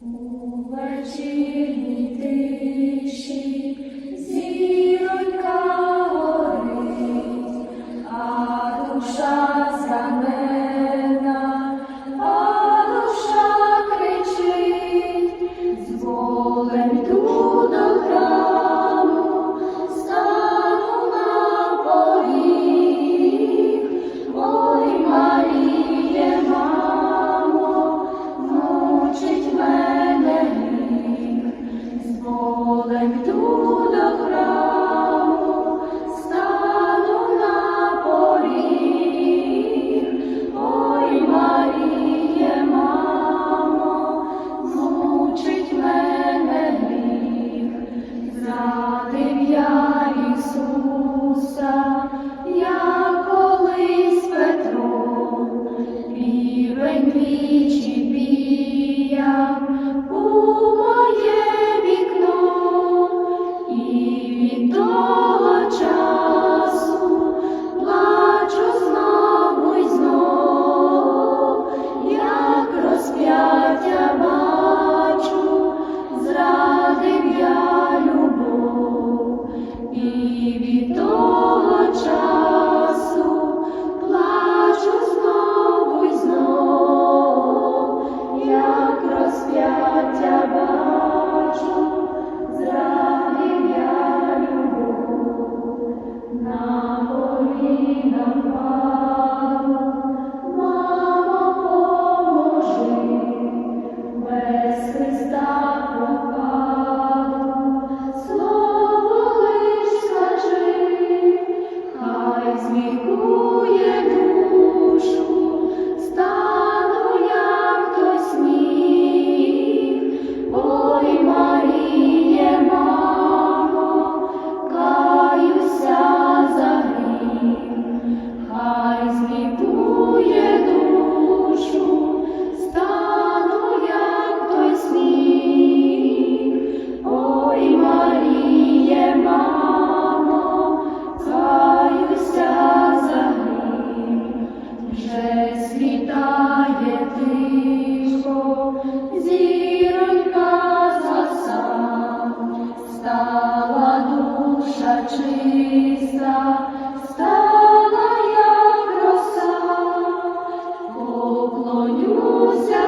У вечірній тиші зіронька горить, а душа знамена, а душа кричить, з болем йду до храму, стану на поріг. Ой, Маріє, мамо, мучить мене гріх, з болем йду до храму, стану на поріг. Ой, Маріє, мамо, мучить мене гріх, зрадив я Ісуса, як колись Петро, півень двічі піяв у моє вікно, і від того часу плачу знову й знов, як розп'яття бачу, зрадив я любов, і від того часу плачу знову й знов, як розп'яття бачу, зрадив я любов. На коліна впаду, мамо, поможи, без Христа пропаду, слово лиш скажи, хай змікує душу, стану, як той сніг. Ой, Маріє, мамо, каюся за гріх, хай змікує душу, стану, як той сніг. Ой, Маріє, мамо, каюся за гріх. Вже світає тихо, зіронька згаса, стала душа чиста, стала як роса, поклонюся.